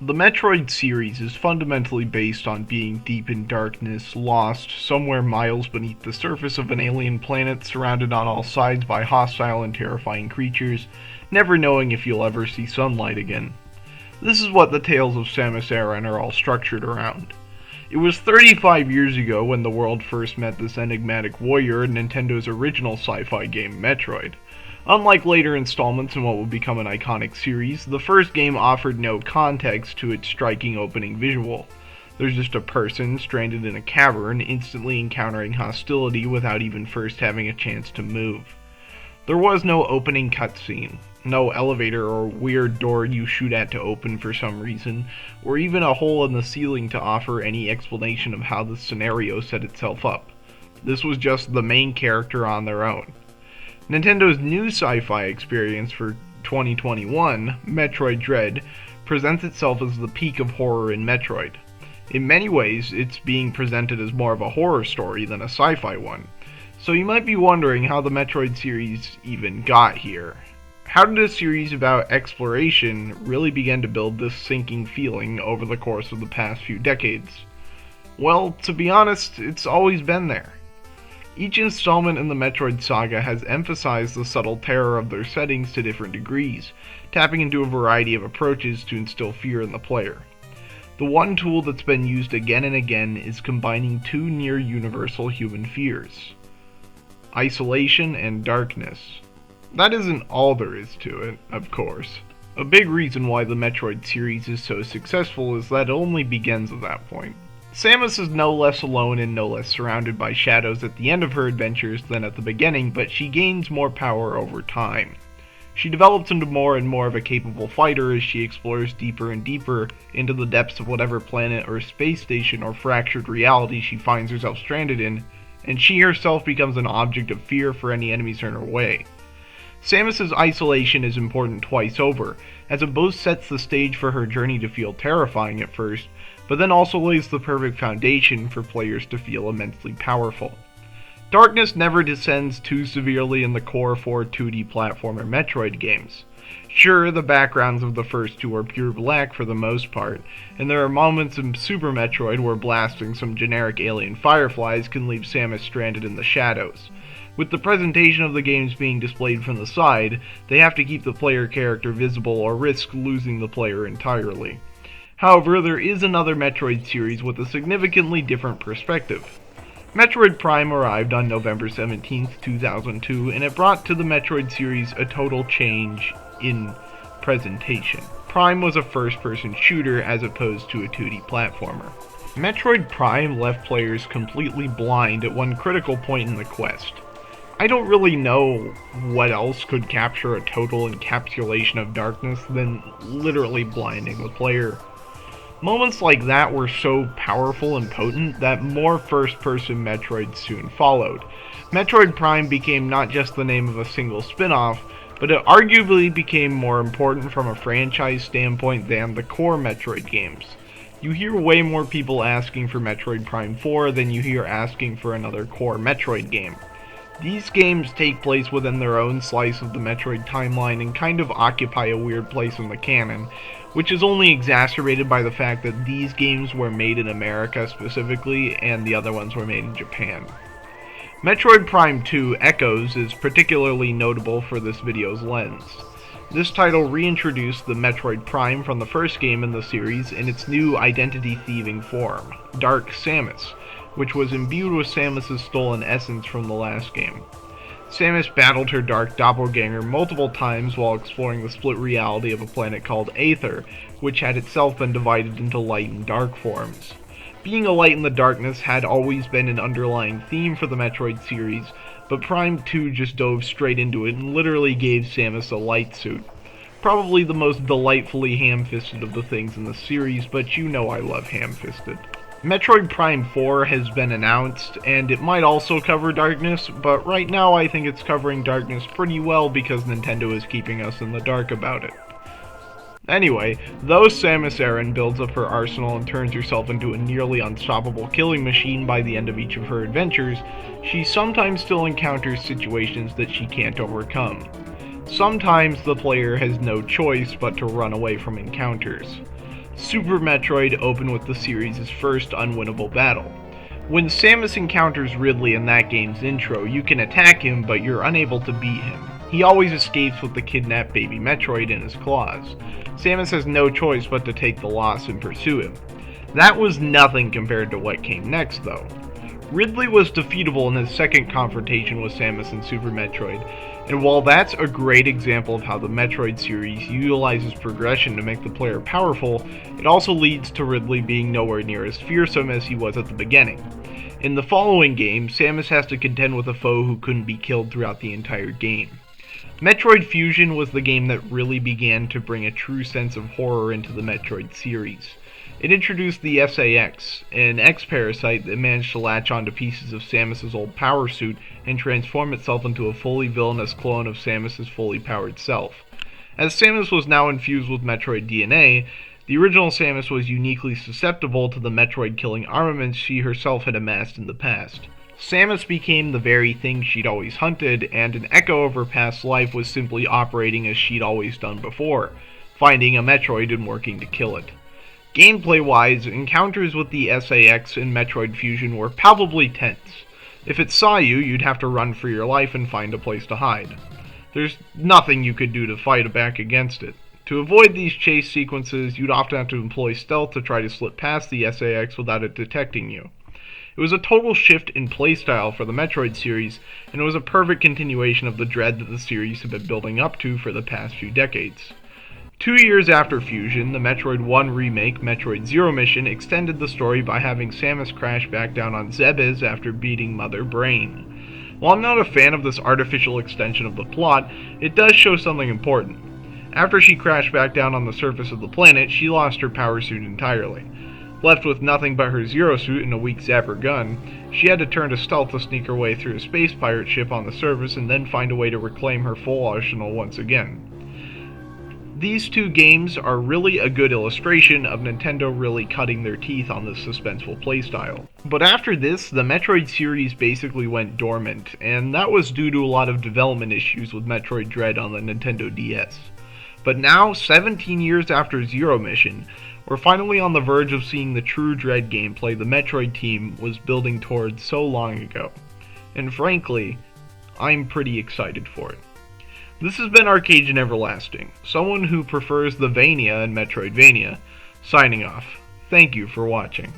The Metroid series is fundamentally based on being deep in darkness, lost somewhere miles beneath the surface of an alien planet, surrounded on all sides by hostile and terrifying creatures, never knowing if you'll ever see sunlight again. This is what the tales of Samus Aran are all structured around. It was 35 years ago when the world first met this enigmatic warrior in Nintendo's original sci-fi game, Metroid. Unlike later installments in what would become an iconic series, the first game offered no context to its striking opening visual. There's just a person stranded in a cavern, instantly encountering hostility without even first having a chance to move. There was no opening cutscene, no elevator or weird door you shoot at to open for some reason, or even a hole in the ceiling to offer any explanation of how the scenario set itself up. This was just the main character on their own. Nintendo's new sci-fi experience for 2021, Metroid Dread, presents itself as the peak of horror in Metroid. In many ways, it's being presented as more of a horror story than a sci-fi one. So you might be wondering how the Metroid series even got here. How did a series about exploration really begin to build this sinking feeling over the course of the past few decades? Well, to be honest, it's always been there. Each installment in the Metroid saga has emphasized the subtle terror of their settings to different degrees, tapping into a variety of approaches to instill fear in the player. The one tool that's been used again and again is combining two near-universal human fears: isolation and darkness. That isn't all there is to it, of course. A big reason why the Metroid series is so successful is that it only begins at that point. Samus is no less alone and no less surrounded by shadows at the end of her adventures than at the beginning, but she gains more power over time. She develops into more and more of a capable fighter as she explores deeper and deeper into the depths of whatever planet or space station or fractured reality she finds herself stranded in, and she herself becomes an object of fear for any enemies in her way. Samus's isolation is important twice over, as it both sets the stage for her journey to feel terrifying at first, but then also lays the perfect foundation for players to feel immensely powerful. Darkness never descends too severely in the core 4 2D platformer Metroid games. Sure, the backgrounds of the first two are pure black for the most part, and there are moments in Super Metroid where blasting some generic alien fireflies can leave Samus stranded in the shadows. With the presentation of the games being displayed from the side, they have to keep the player character visible or risk losing the player entirely. However, there is another Metroid series with a significantly different perspective. Metroid Prime arrived on November 17, 2002, and it brought to the Metroid series a total change in presentation. Prime was a first-person shooter as opposed to a 2D platformer. Metroid Prime left players completely blind at one critical point in the quest. I don't really know what else could capture a total encapsulation of darkness than literally blinding the player. Moments like that were so powerful and potent that more first-person Metroids soon followed. Metroid Prime became not just the name of a single spin-off, but it arguably became more important from a franchise standpoint than the core Metroid games. You hear way more people asking for Metroid Prime 4 than you hear asking for another core Metroid game. These games take place within their own slice of the Metroid timeline and kind of occupy a weird place in the canon, which is only exacerbated by the fact that these games were made in America specifically, and the other ones were made in Japan. Metroid Prime 2 Echoes is particularly notable for this video's lens. This title reintroduced the Metroid Prime from the first game in the series in its new identity-thieving form, Dark Samus, which was imbued with Samus's stolen essence from the last game. Samus battled her dark doppelganger multiple times while exploring the split reality of a planet called Aether, which had itself been divided into light and dark forms. Being a light in the darkness had always been an underlying theme for the Metroid series, but Prime 2 just dove straight into it and literally gave Samus a light suit. Probably the most delightfully ham-fisted of the things in the series, but you know I love ham-fisted. Metroid Prime 4 has been announced, and it might also cover darkness, but right now I think it's covering darkness pretty well because Nintendo is keeping us in the dark about it. Anyway, though Samus Aran builds up her arsenal and turns herself into a nearly unstoppable killing machine by the end of each of her adventures, she sometimes still encounters situations that she can't overcome. Sometimes the player has no choice but to run away from encounters. Super Metroid opened with the series' first unwinnable battle. When Samus encounters Ridley in that game's intro, you can attack him, but you're unable to beat him. He always escapes with the kidnapped baby Metroid in his claws. Samus has no choice but to take the loss and pursue him. That was nothing compared to what came next, though. Ridley was defeatable in his second confrontation with Samus in Super Metroid, and while that's a great example of how the Metroid series utilizes progression to make the player powerful, it also leads to Ridley being nowhere near as fearsome as he was at the beginning. In the following game, Samus has to contend with a foe who couldn't be killed throughout the entire game. Metroid Fusion was the game that really began to bring a true sense of horror into the Metroid series. It introduced the SAX, an X-parasite that managed to latch onto pieces of Samus' old power suit and transform itself into a fully villainous clone of Samus' fully powered self. As Samus was now infused with Metroid DNA, the original Samus was uniquely susceptible to the Metroid-killing armaments she herself had amassed in the past. Samus became the very thing she'd always hunted, and an echo of her past life was simply operating as she'd always done before, finding a Metroid and working to kill it. Gameplay-wise, encounters with the SAX in Metroid Fusion were palpably tense. If it saw you, you'd have to run for your life and find a place to hide. There's nothing you could do to fight back against it. To avoid these chase sequences, you'd often have to employ stealth to try to slip past the SAX without it detecting you. It was a total shift in playstyle for the Metroid series, and it was a perfect continuation of the dread that the series had been building up to for the past few decades. 2 years after Fusion, the Metroid 1 remake, Metroid Zero Mission, extended the story by having Samus crash back down on Zebes after beating Mother Brain. While I'm not a fan of this artificial extension of the plot, it does show something important. After she crashed back down on the surface of the planet, she lost her power suit entirely. Left with nothing but her Zero suit and a weak zapper gun, she had to turn to stealth to sneak her way through a space pirate ship on the surface and then find a way to reclaim her full arsenal once again. These two games are really a good illustration of Nintendo really cutting their teeth on this suspenseful playstyle. But after this, the Metroid series basically went dormant, and that was due to a lot of development issues with Metroid Dread on the Nintendo DS. But now, 17 years after Zero Mission, we're finally on the verge of seeing the true Dread gameplay the Metroid team was building towards so long ago. And frankly, I'm pretty excited for it. This has been Arcadian Everlasting, someone who prefers the Vania and Metroidvania, signing off. Thank you for watching.